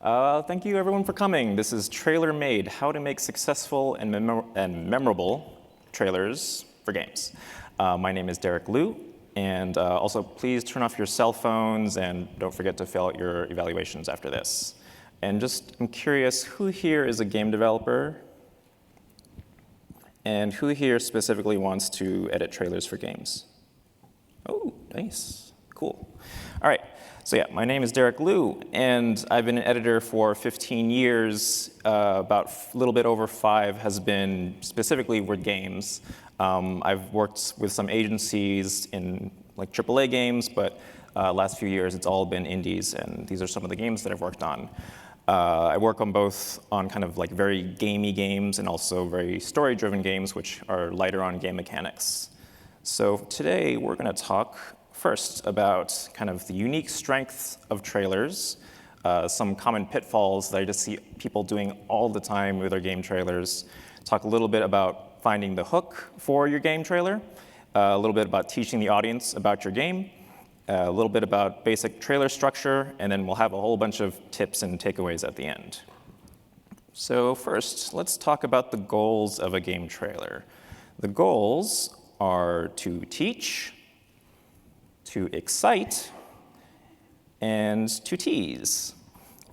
Thank you everyone for coming. This is Trailer Made, how to make successful and memorable trailers for games. My name is Derek Liu, and also please turn off your cell phones and don't forget to fill out your evaluations after this. And I'm curious, who here is a game developer? And who here specifically wants to edit trailers for games? Oh, nice, cool. All right. So yeah, my name is Derek Liu, and I've been an editor for 15 years. About a little bit over 5 has been specifically with games. I've worked with some agencies in like AAA games, but last few years it's all been indies, and these are some of the games that I've worked on. I work on both on kind of like very gamey games and also very story-driven games, which are lighter on game mechanics. So today we're going to talk first about kind of the unique strengths of trailers, some common pitfalls that I just see people doing all the time with their game trailers, talk a little bit about finding the hook for your game trailer, a little bit about teaching the audience about your game, a little bit about basic trailer structure, and then we'll have a whole bunch of tips and takeaways at the end. So first, let's talk about the goals of a game trailer. The goals are to teach, to excite, and to tease.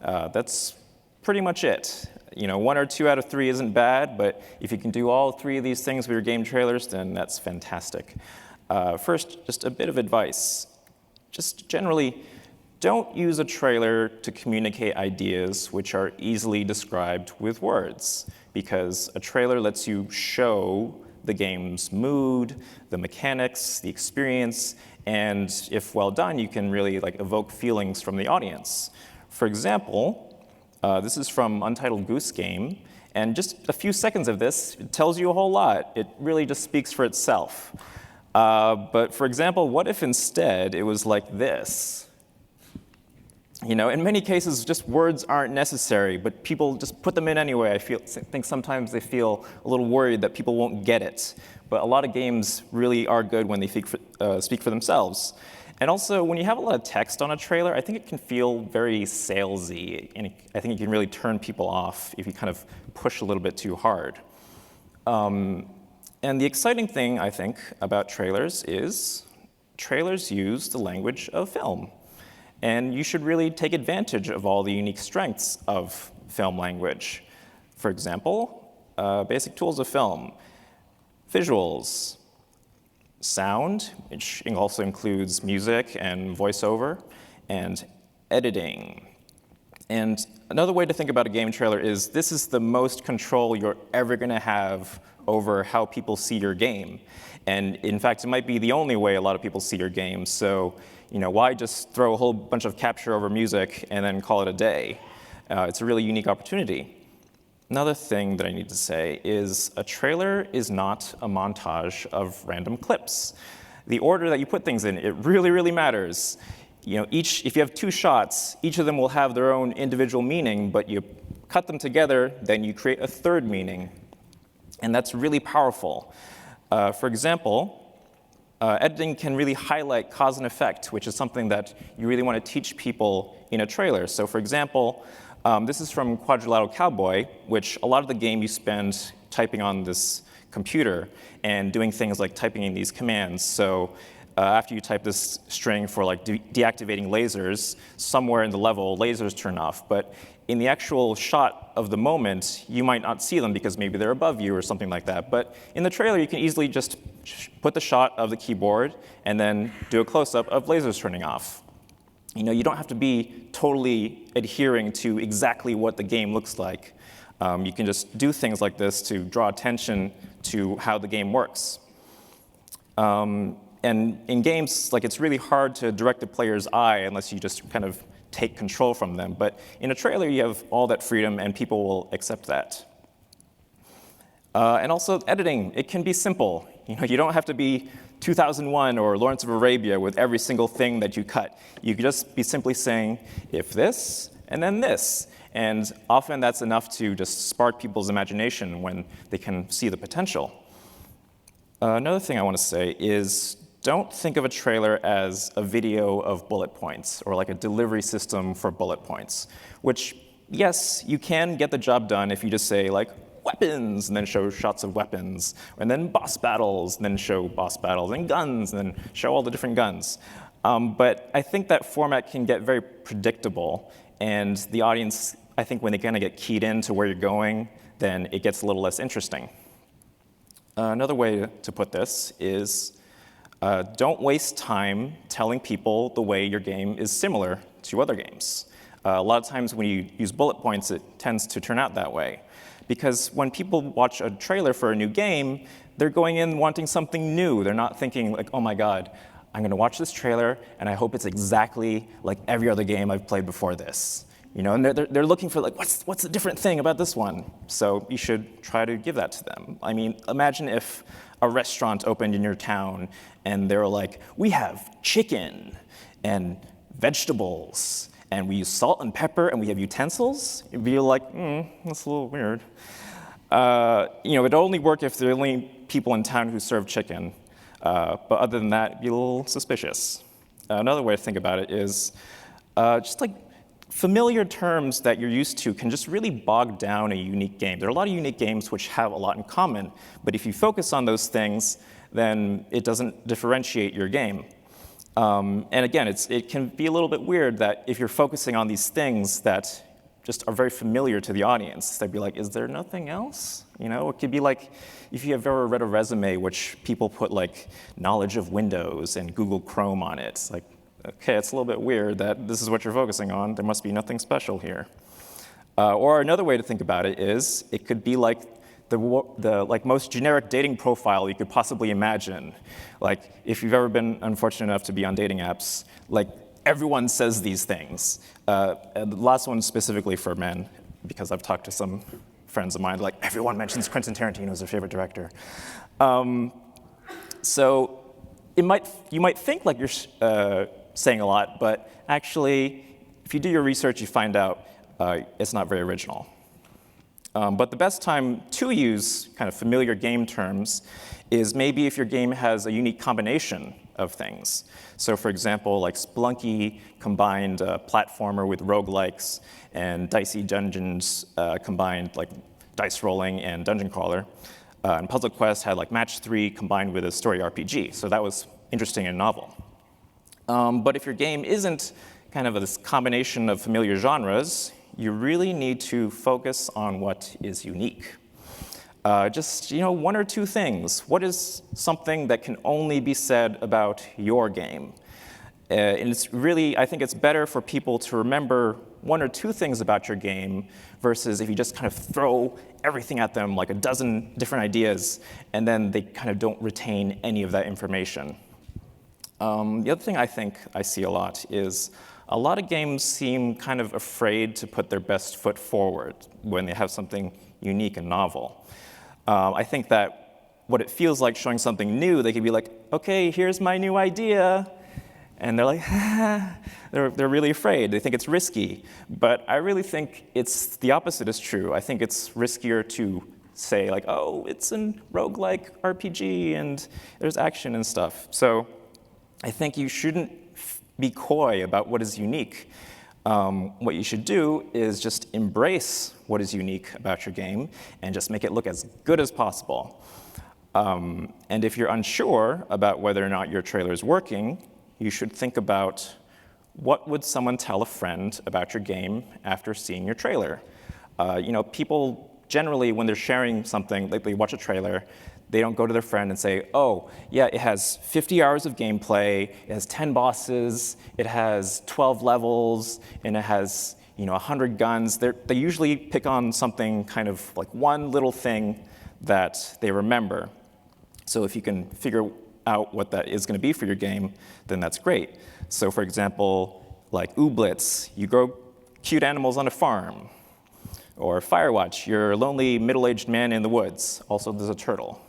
That's pretty much it. You know, 1 or 2 out of 3 isn't bad, but if you can do all 3 of these things with your game trailers, then that's fantastic. First, just a bit of advice. Just generally, don't use a trailer to communicate ideas which are easily described with words, because a trailer lets you show the game's mood, the mechanics, the experience, and if well done, you can really like evoke feelings from the audience. For example, this is from Untitled Goose Game, and just a few seconds of this, it tells you a whole lot. It really just speaks for itself. But for example, what if instead it was like this? You know, in many cases, just words aren't necessary, but people just put them in anyway. I think sometimes they feel a little worried that people won't get it. But a lot of games really are good when they speak for themselves. And also, when you have a lot of text on a trailer, I think it can feel very salesy, and I think it can really turn people off if you kind of push a little bit too hard. And the exciting thing, I think, about trailers is trailers use the language of film. And you should really take advantage of all the unique strengths of film language. For example, basic tools of film, visuals, sound, which also includes music and voiceover, and editing. And another way to think about a game trailer is this is the most control you're ever going to have over how people see your game. And in fact, it might be the only way a lot of people see your game. So, you know, why just throw a whole bunch of capture over music and then call it a day? It's a really unique opportunity. Another thing that I need to say is a trailer is not a montage of random clips. The order that you put things in, it really, really matters. You know, if you have 2 shots, each of them will have their own individual meaning, but you cut them together, then you create a 3rd meaning. And that's really powerful. For example, editing can really highlight cause and effect, which is something that you really want to teach people in a trailer. So for example, this is from Quadrilateral Cowboy, which a lot of the game you spend typing on this computer and doing things like typing in these commands. So after you type this string for like deactivating lasers, somewhere in the level, lasers turn off. But in the actual shot of the moment, you might not see them because maybe they're above you or something like that. But in the trailer, you can easily just put the shot of the keyboard and then do a close-up of lasers turning off. You know, you don't have to be totally adhering to exactly what the game looks like. You can just do things like this to draw attention to how the game works. And in games, like, it's really hard to direct the player's eye unless you just kind of take control from them. But in a trailer, you have all that freedom, and people will accept that. And also editing, it can be simple. You know, you don't have to be 2001 or Lawrence of Arabia with every single thing that you cut. You could just be simply saying, if this, and then this. And often that's enough to just spark people's imagination when they can see the potential. Another thing I want to say is don't think of a trailer as a video of bullet points or like a delivery system for bullet points, which yes, you can get the job done if you just say, like, weapons, and then show shots of weapons, and then boss battles, and then show boss battles, and guns, and then show all the different guns. But I think that format can get very predictable, and the audience, I think when they kind of get keyed into where you're going, then it gets a little less interesting. Another way to put this is don't waste time telling people the way your game is similar to other games. A lot of times when you use bullet points, it tends to turn out that way. Because when people watch a trailer for a new game, they're going in wanting something new. They're not thinking like, oh my God, I'm going to watch this trailer, and I hope it's exactly like every other game I've played before this. You know, and they're looking for like, what's the different thing about this one? So you should try to give that to them. I mean, imagine if a restaurant opened in your town, and they were like, we have chicken and vegetables, and we use salt and pepper, and we have utensils. You'd be like, that's a little weird. You know, it'd only work if there are only people in town who serve chicken. But other than that, it'd be a little suspicious. Another way to think about it is just like familiar terms that you're used to can just really bog down a unique game. There are a lot of unique games which have a lot in common, but if you focus on those things, then it doesn't differentiate your game. And again, it can be a little bit weird that if you're focusing on these things that just are very familiar to the audience, they'd be like, is there nothing else? You know, it could be like if you have ever read a resume which people put like knowledge of Windows and Google Chrome on it. It's like, okay, it's a little bit weird that this is what you're focusing on. There must be nothing special here. Or another way to think about it is it could be like the like most generic dating profile you could possibly imagine. Like if you've ever been unfortunate enough to be on dating apps, like everyone says these things. And the last one specifically for men, because I've talked to some friends of mine, like everyone mentions Quentin Tarantino as their favorite director. So you might think like you're saying a lot, but actually, if you do your research, you find out it's not very original. But the best time to use kind of familiar game terms is maybe if your game has a unique combination of things. So for example, like Spelunky combined platformer with roguelikes, and Dicey Dungeons combined like dice rolling and dungeon crawler. And Puzzle Quest had like Match 3 combined with a story RPG. So that was interesting and novel. But if your game isn't kind of this combination of familiar genres, you really need to focus on what is unique. Just one or two things. What is something that can only be said about your game? And it's really, I think it's better for people to remember one or two things about your game versus if you just kind of throw everything at them, like a dozen different ideas, and then they kind of don't retain any of that information. The other thing I think I see a lot is a lot of games seem kind of afraid to put their best foot forward when they have something unique and novel. I think that what it feels like showing something new, they could be like, okay, here's my new idea. And they're like, they're really afraid. They think it's risky. But I really think it's the opposite is true. I think it's riskier to say like, oh, it's a roguelike RPG and there's action and stuff. So I think you shouldn't be coy about what is unique. What you should do is just embrace what is unique about your game and just make it look as good as possible. And if you're unsure about whether or not your trailer is working, you should think about what would someone tell a friend about your game after seeing your trailer. People generally, when they're sharing something, like they watch a trailer, they don't go to their friend and say, oh, yeah, it has 50 hours of gameplay, it has 10 bosses, it has 12 levels, and it has 100 guns. They usually pick on something kind of like one little thing that they remember. So if you can figure out what that is going to be for your game, then that's great. So for example, like Ooblets, you grow cute animals on a farm. Or Firewatch, you're a lonely middle-aged man in the woods. Also, there's a turtle.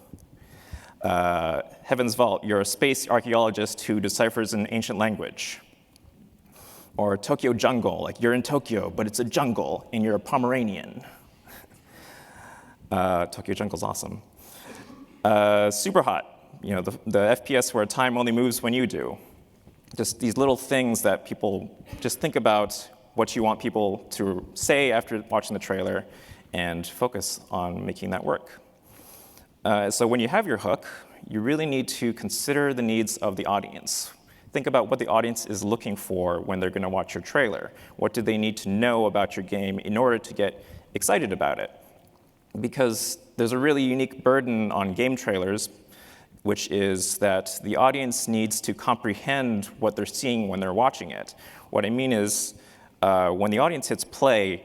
Heaven's Vault, you're a space archaeologist who deciphers an ancient language. Or Tokyo Jungle, like you're in Tokyo, but it's a jungle, and you're a Pomeranian. Tokyo Jungle's awesome. Superhot, the FPS where time only moves when you do. Just these little things that people just think about what you want people to say after watching the trailer, and focus on making that work. So when you have your hook, you really need to consider the needs of the audience. Think about what the audience is looking for when they're going to watch your trailer. What do they need to know about your game in order to get excited about it? Because there's a really unique burden on game trailers, which is that the audience needs to comprehend what they're seeing when they're watching it. What I mean is, when the audience hits play,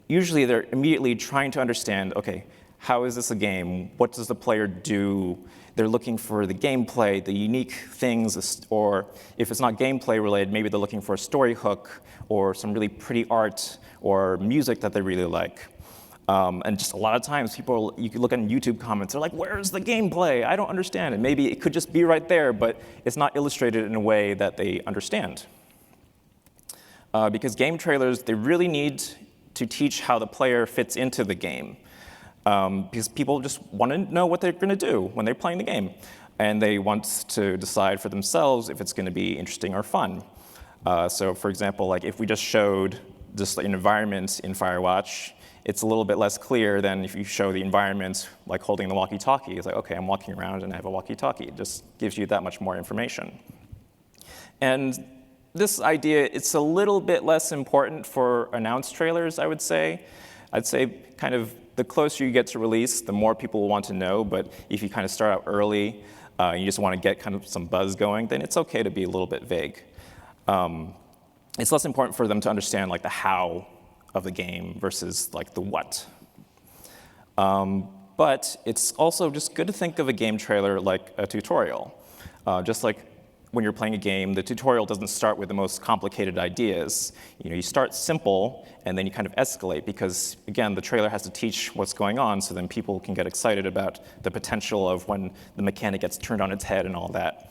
usually they're immediately trying to understand, okay, how is this a game? What does the player do? They're looking for the gameplay, the unique things, or if it's not gameplay related, maybe they're looking for a story hook or some really pretty art or music that they really like. And just a lot of times, you can look at YouTube comments, they're like, where's the gameplay? I don't understand it. Maybe it could just be right there, but it's not illustrated in a way that they understand. Because game trailers, they really need to teach how the player fits into the game. Because people just want to know what they're going to do when they're playing the game. And they want to decide for themselves if it's going to be interesting or fun. So for example, like if we just showed just an environment in Firewatch, it's a little bit less clear than if you show the environment like holding the walkie-talkie. It's like, okay, I'm walking around and I have a walkie-talkie. It just gives you that much more information. And this idea, it's a little bit less important for announced trailers, I would say. I'd say kind of the closer you get to release, the more people will want to know. But if you kind of start out early, you just want to get kind of some buzz going, then it's okay to be a little bit vague. It's less important for them to understand like the how of the game versus like the what. But it's also just good to think of a game trailer like a tutorial. Just like when you're playing a game, the tutorial doesn't start with the most complicated ideas. You start simple, and then you kind of escalate, because, again, the trailer has to teach what's going on, so then people can get excited about the potential of when the mechanic gets turned on its head and all that.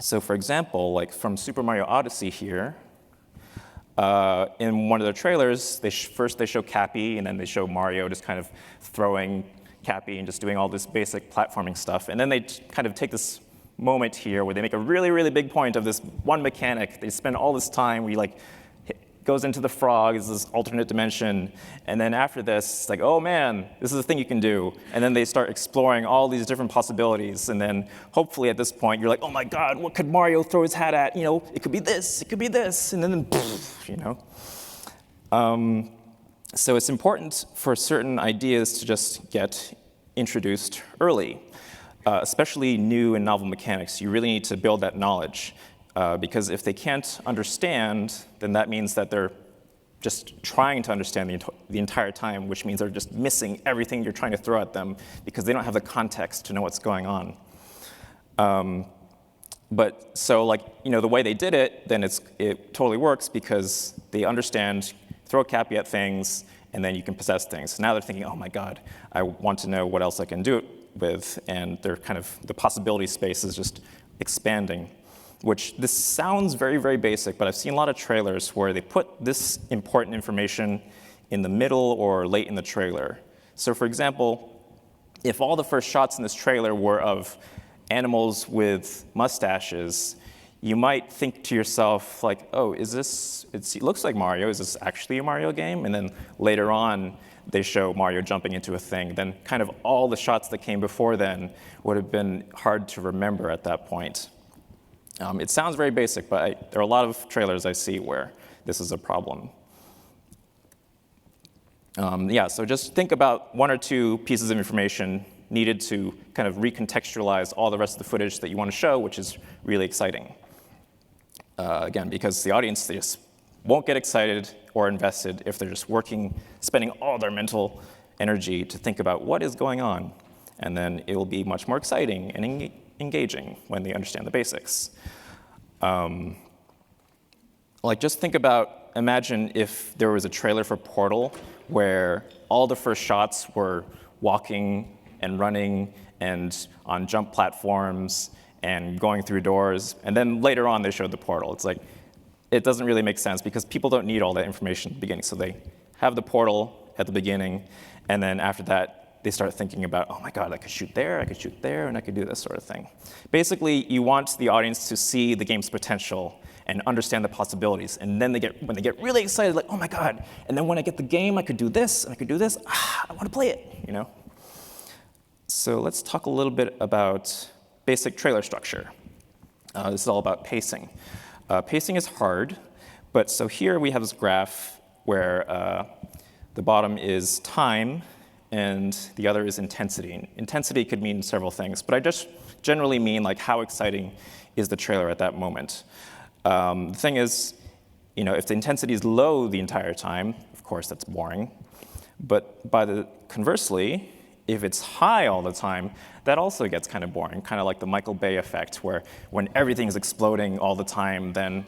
So for example, like from Super Mario Odyssey here, in one of their trailers, first they show Cappy, and then they show Mario just kind of throwing Cappy and just doing all this basic platforming stuff. And then they kind of take this moment here where they make a really, really big point of this one mechanic. They spend all this time where he like goes into the frog, is this alternate dimension, and then after this, it's like, oh man, this is a thing you can do. And then they start exploring all these different possibilities, and then hopefully at this point, you're like, oh my god, what could Mario throw his hat at? It could be this, it could be this, and then poof, So it's important for certain ideas to just get introduced early. Especially new and novel mechanics, you really need to build that knowledge. Because if they can't understand, then that means that they're just trying to understand the entire time, which means they're just missing everything you're trying to throw at them because they don't have the context to know what's going on. But so the way they did it, then it totally works because they understand, throw Cappy at things, and then you can possess things. So now they're thinking, oh my god, I want to know what else I can do it with, and they're the possibility space is just expanding. Which this sounds very, very basic, but I've seen a lot of trailers where they put this important information in the middle or late in the trailer. So for example, if all the first shots in this trailer were of animals with mustaches, you might think to yourself, like, oh, it looks like Mario, is this actually a Mario game? And then later on, they show Mario jumping into a thing. Then kind of all the shots that came before then would have been hard to remember at that point. It sounds very basic, but there are a lot of trailers I see where this is a problem. So just think about one or two pieces of information needed to kind of recontextualize all the rest of the footage that you want to show, which is really exciting. Again, because the audience, they just won't get excited or invested if they're just spending all their mental energy to think about what is going on. And then it will be much more exciting and engaging when they understand the basics. Just imagine if there was a trailer for Portal where all the first shots were walking and running and on jump platforms and going through doors, and then later on they showed the portal. It's like, it doesn't really make sense because people don't need all that information at the beginning. So they have the portal at the beginning, and then after that, they start thinking about, oh my god, I could shoot there, and I could do this sort of thing. Basically, you want the audience to see the game's potential and understand the possibilities. And then when they get really excited, like, oh my God, and then when I get the game, I could do this, and I could do this, I want to play it, you know? So let's talk a little bit about basic trailer structure. This is all about pacing. Pacing is hard, but so here we have this graph where the bottom is time, and the other is intensity. And intensity could mean several things, but I just generally mean like how exciting is the trailer at that moment. The thing is, you know, if the intensity is low the entire time, of course that's boring. But conversely, if it's high all the time, that also gets kind of boring, kind of like the Michael Bay effect, where when everything is exploding all the time, then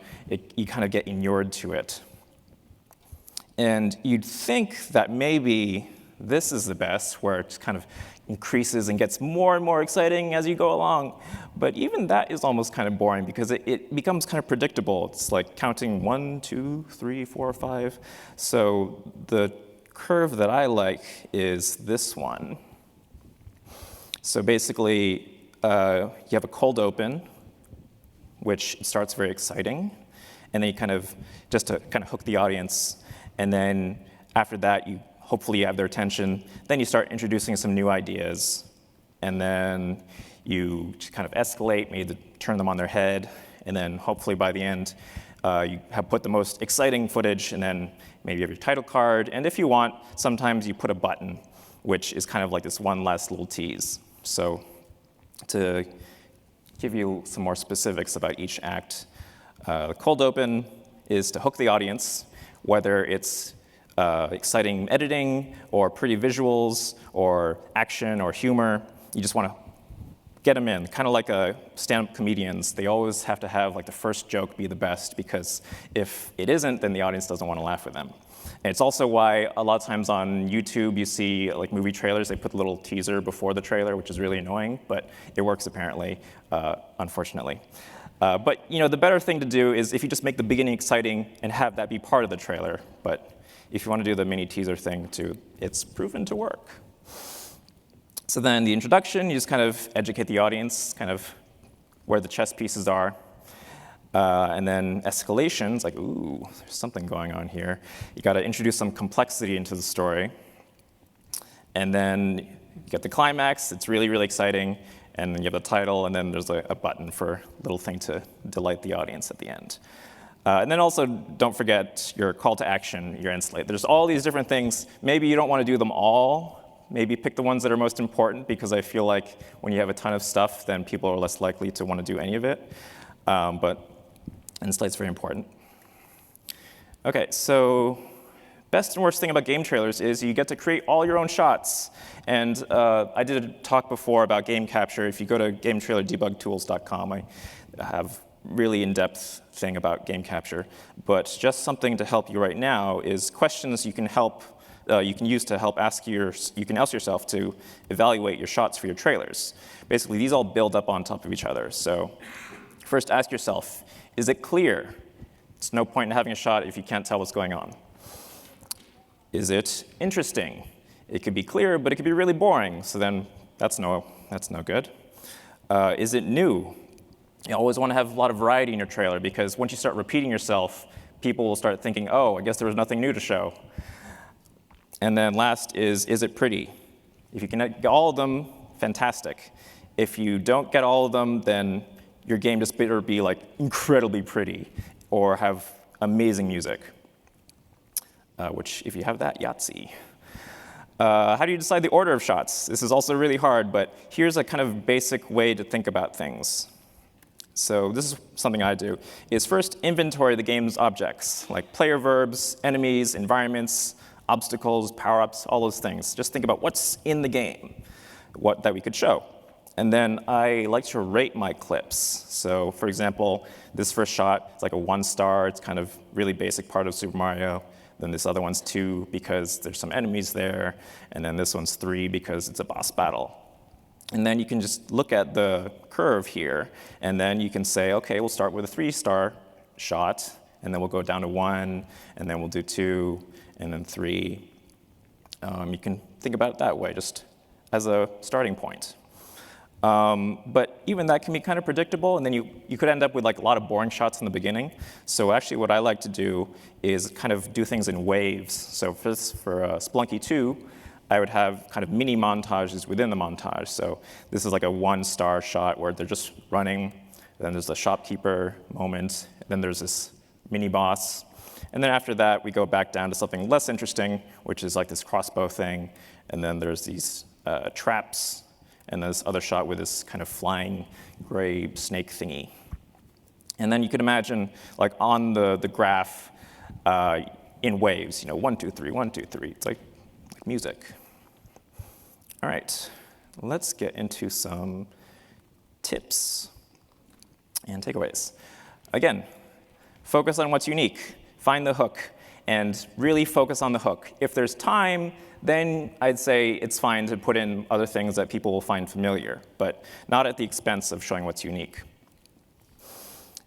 you kind of get inured to it. And you'd think that maybe this is the best, where it just kind of increases and gets more and more exciting as you go along. But even that is almost kind of boring because it becomes kind of predictable. It's like counting 1, 2, 3, 4, 5. So the curve that I like is this one. So basically, you have a cold open, which starts very exciting, and then you just to kind of hook the audience, and then after that, hopefully you have their attention. Then you start introducing some new ideas, and then you just kind of escalate, maybe turn them on their head, and then hopefully by the end, you have put the most exciting footage, and then maybe you have your title card, and if you want, sometimes you put a button, which is kind of like this one last little tease. So to give you some more specifics about each act, the cold open is to hook the audience, whether it's exciting editing or pretty visuals or action or humor. You just want to get them in, kind of like stand-up comedians. They always have to have like the first joke be the best, because if it isn't, then the audience doesn't want to laugh with them. And it's also why a lot of times on YouTube you see like movie trailers, they put a little teaser before the trailer, which is really annoying, but it works apparently, unfortunately. But you know, the better thing to do is if you just make the beginning exciting and have that be part of the trailer. But if you want to do the mini teaser thing too, it's proven to work. So then the introduction, you just kind of educate the audience, kind of where the chess pieces are. And then escalations, like, ooh, there's something going on here. You got to introduce some complexity into the story. And then you get the climax, it's really, really exciting. And then you have the title, and then there's a button for a little thing to delight the audience at the end. And then also, don't forget your call to action, your end slate. There's all these different things. Maybe you don't want to do them all. Maybe pick the ones that are most important, because I feel like when you have a ton of stuff, then people are less likely to want to do any of it. But end slate's very important. Okay, so best and worst thing about game trailers is you get to create all your own shots. And I did a talk before about game capture. If you go to GameTrailerDebugTools.com, I have really in-depth thing about game capture. But just something to help you right now is questions you can use to help ask yourself to evaluate your shots for your trailers. Basically, these all build up on top of each other. So first, ask yourself, is it clear? It's no point in having a shot if you can't tell what's going on. Is it interesting? It could be clear, but it could be really boring. So then that's no good. Is it new? You always want to have a lot of variety in your trailer, because once you start repeating yourself, people will start thinking, oh, I guess there was nothing new to show. And then last is it pretty? If you can get all of them, fantastic. If you don't get all of them, then your game just better be like incredibly pretty or have amazing music, which if you have that, Yahtzee. How do you decide the order of shots? This is also really hard, but here's a kind of basic way to think about things. So this is something I do, is first inventory the game's objects, like player verbs, enemies, environments, obstacles, power-ups, all those things. Just think about what's in the game, that we could show. And then I like to rate my clips. So for example, this first shot, it's like a 1 star. It's kind of really basic part of Super Mario. Then this other one's 2 because there's some enemies there. And then this one's 3 because it's a boss battle. And then you can just look at the curve here, and then you can say, okay, we'll start with a 3-star shot, and then we'll go down to 1, and then we'll do 2, and then 3. You can think about it that way, just as a starting point. But even that can be kind of predictable, and then you could end up with like a lot of boring shots in the beginning. So actually what I like to do is kind of do things in waves. So for Spelunky 2, I would have kind of mini montages within the montage. So this is like a 1-star shot where they're just running, then there's the shopkeeper moment, and then there's this mini boss. And then after that, we go back down to something less interesting, which is like this crossbow thing, and then there's these traps, and this other shot with this kind of flying gray snake thingy. And then you could imagine, like on the graph, in waves, 1, 2, 3, 1, 2, 3. It's like music. All right, let's get into some tips and takeaways. Again, focus on what's unique. Find the hook, and really focus on the hook. If there's time, then I'd say it's fine to put in other things that people will find familiar, but not at the expense of showing what's unique.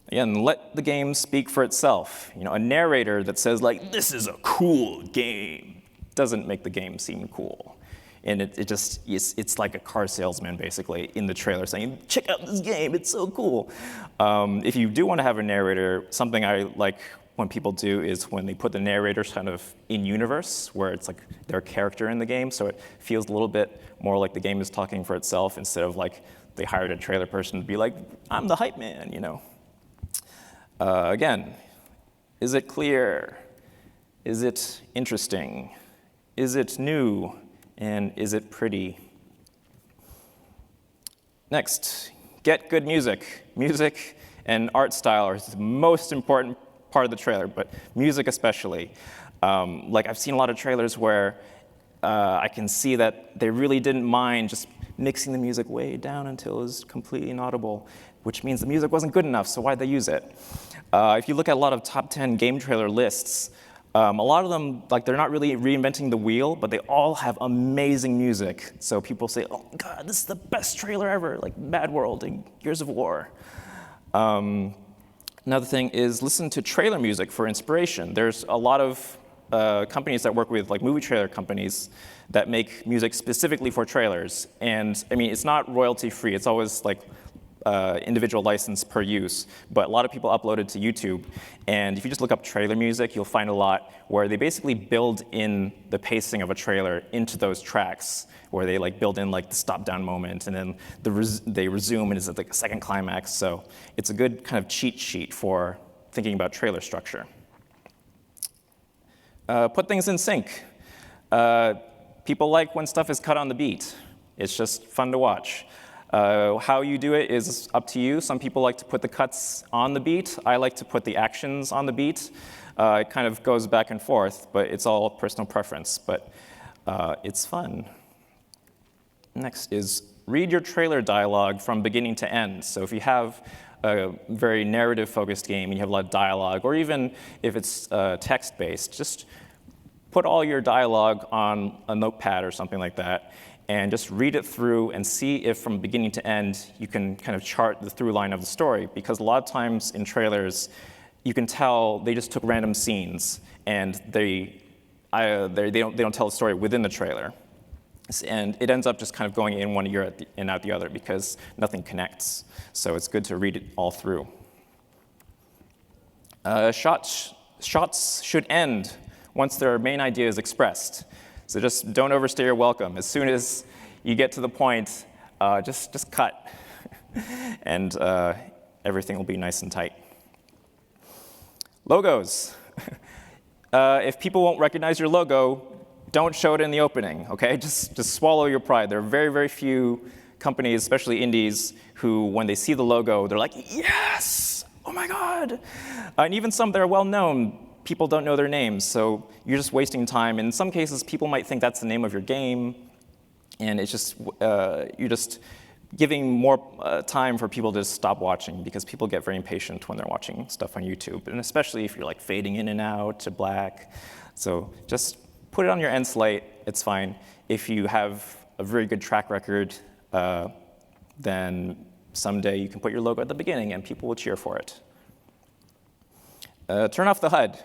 Again, let the game speak for itself. A narrator that says, like, this is a cool game, doesn't make the game seem cool. And it's like a car salesman, basically, in the trailer saying, check out this game, it's so cool. If you do want to have a narrator, something I like when people do is when they put the narrators kind of in universe, where it's like they're a character in the game, so it feels a little bit more like the game is talking for itself instead of like they hired a trailer person to be like, I'm the hype man, Again, is it clear? Is it interesting? Is it new? And is it pretty? Next, get good music. Music and art style are the most important part of the trailer, but music especially. Like I've seen a lot of trailers where I can see that they really didn't mind just mixing the music way down until it was completely inaudible, which means the music wasn't good enough, so why'd they use it? If you look at a lot of top 10 game trailer lists, a lot of them, like they're not really reinventing the wheel, but they all have amazing music. So people say, oh God, this is the best trailer ever, like Mad World and Gears of War. Another thing is listen to trailer music for inspiration. There's a lot of companies that work with like movie trailer companies that make music specifically for trailers. And I mean, it's not royalty free. It's always like individual license per use, but a lot of people upload it to YouTube. And if you just look up trailer music, you'll find a lot where they basically build in the pacing of a trailer into those tracks, where they like build in like the stop down moment, and then they resume, and it's like a second climax. So it's a good kind of cheat sheet for thinking about trailer structure. Put things in sync. People like when stuff is cut on the beat. It's just fun to watch. How you do it is up to you. Some people like to put the cuts on the beat. I like to put the actions on the beat. It kind of goes back and forth, but it's all personal preference. But it's fun. Next is read your trailer dialogue from beginning to end. So if you have a very narrative-focused game and you have a lot of dialogue, or even if it's text-based, just put all your dialogue on a notepad or something like that, and just read it through and see if from beginning to end you can kind of chart the through line of the story. Because a lot of times in trailers, you can tell they just took random scenes and they don't tell a story within the trailer. And it ends up just kind of going in one ear and out the other because nothing connects. So it's good to read it all through. Shots should end once their main idea is expressed. So just don't overstay your welcome. As soon as you get to the point, just cut, and everything will be nice and tight. Logos. If people won't recognize your logo, don't show it in the opening, okay? Just swallow your pride. There are very, very few companies, especially indies, who, when they see the logo, they're like, yes, oh my God. And even some that are well-known, people don't know their names, so you're just wasting time. In some cases, people might think that's the name of your game, and it's just, you're just giving more time for people to stop watching, because people get very impatient when they're watching stuff on YouTube, and especially if you're like fading in and out to black. So just put it on your end slate, it's fine. If you have a very good track record, then someday you can put your logo at the beginning and people will cheer for it. Turn off the HUD.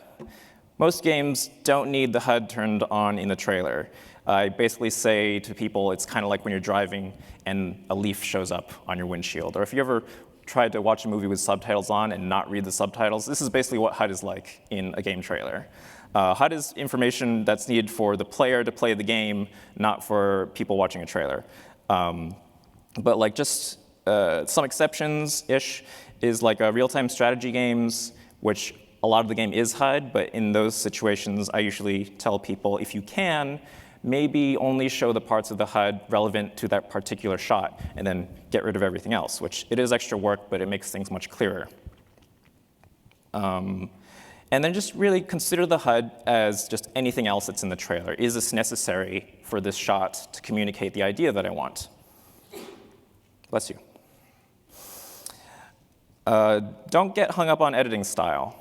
Most games don't need the HUD turned on in the trailer. I basically say to people, it's kind of like when you're driving and a leaf shows up on your windshield. Or if you ever tried to watch a movie with subtitles on and not read the subtitles, this is basically what HUD is like in a game trailer. HUD is information that's needed for the player to play the game, not for people watching a trailer. But like just some exceptions-ish is like real-time strategy games, which a lot of the game is HUD, but in those situations, I usually tell people, if you can, maybe only show the parts of the HUD relevant to that particular shot, and then get rid of everything else, which it is extra work, but it makes things much clearer. And then just really consider the HUD as just anything else that's in the trailer. Is this necessary for this shot to communicate the idea that I want? Bless you. Don't get hung up on editing style.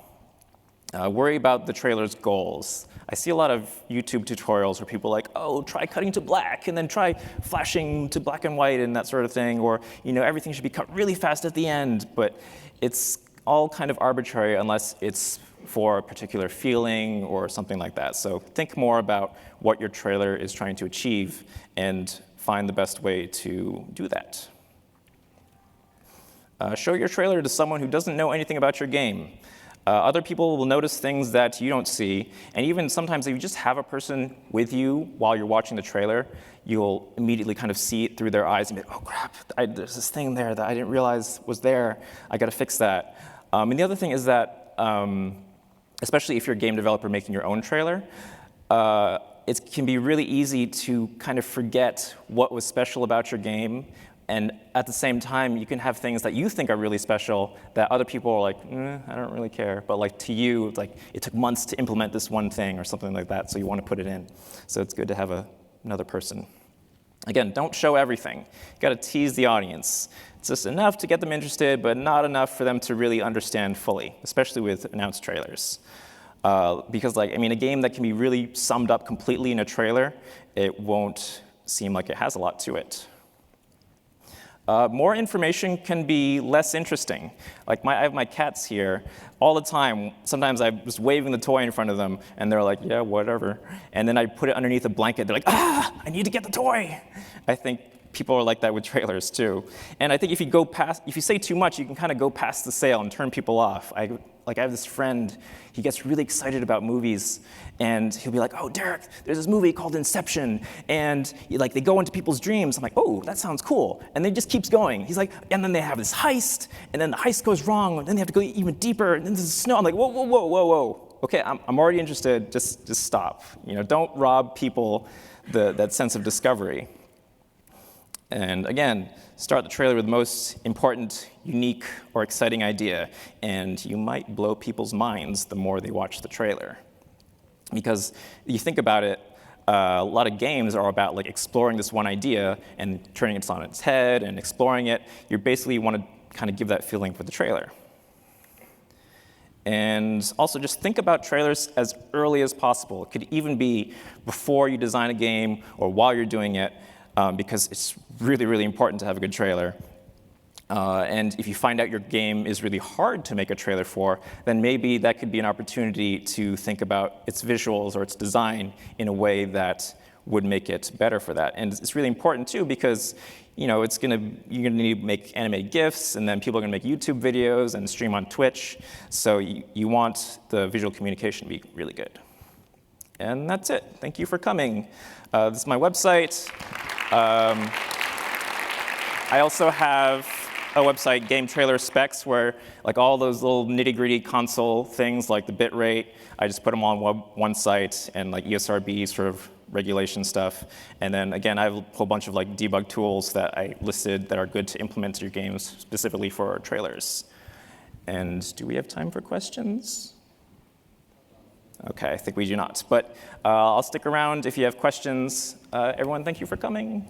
Worry about the trailer's goals. I see a lot of YouTube tutorials where people are like, oh, try cutting to black, and then try flashing to black and white and that sort of thing, or everything should be cut really fast at the end. But it's all kind of arbitrary unless it's for a particular feeling or something like that. So think more about what your trailer is trying to achieve and find the best way to do that. Show your trailer to someone who doesn't know anything about your game. Other people will notice things that you don't see, and even sometimes if you just have a person with you while you're watching the trailer, you'll immediately kind of see it through their eyes and be like, oh crap, there's this thing there that I didn't realize was there. I gotta fix that. And the other thing is that, especially if you're a game developer making your own trailer, it can be really easy to kind of forget what was special about your game. And at the same time, you can have things that you think are really special that other people are like, I don't really care. But like to you, it's like it took months to implement this one thing or something like that, so you want to put it in. So it's good to have another person. Again, don't show everything. You got to tease the audience. It's just enough to get them interested, but not enough for them to really understand fully, especially with announced trailers. Because a game that can be really summed up completely in a trailer, it won't seem like it has a lot to it. More information can be less interesting. Like I have my cats here all the time. Sometimes I'm just waving the toy in front of them, and they're like, yeah, whatever. And then I put it underneath a blanket. They're like, I need to get the toy. I think people are like that with trailers too. And I think if you say too much, you can kind of go past the sale and turn people off. I have this friend, he gets really excited about movies, and he'll be like, oh, Derek, there's this movie called Inception, and they go into people's dreams. I'm like, oh, that sounds cool. And then it just keeps going. He's like, and then they have this heist, and then the heist goes wrong, and then they have to go even deeper, and then there's snow. I'm like, whoa, whoa, whoa, whoa, whoa. Okay, I'm already interested, just stop. Don't rob people that sense of discovery. And again, start the trailer with the most important, unique, or exciting idea, and you might blow people's minds the more they watch the trailer. Because you think about it, a lot of games are about exploring this one idea and turning it on its head and exploring it. You basically want to kind of give that feeling for the trailer. And also just think about trailers as early as possible. It could even be before you design a game or while you're doing it, because it's really, really important to have a good trailer. And if you find out your game is really hard to make a trailer for, then maybe that could be an opportunity to think about its visuals or its design in a way that would make it better for that. And it's really important too, because you're gonna need to make animated GIFs, and then people are gonna make YouTube videos and stream on Twitch. So you want the visual communication to be really good. And that's it. Thank you for coming. This is my website. I also have a website, Game Trailer Specs, where all those little nitty-gritty console things like the bit rate, I just put them on one site, and ESRB sort of regulation stuff. And then again, I have a whole bunch of debug tools that I listed that are good to implement to your games specifically for trailers. And do we have time for questions? Okay, I think we do not. But I'll stick around if you have questions. Everyone, thank you for coming.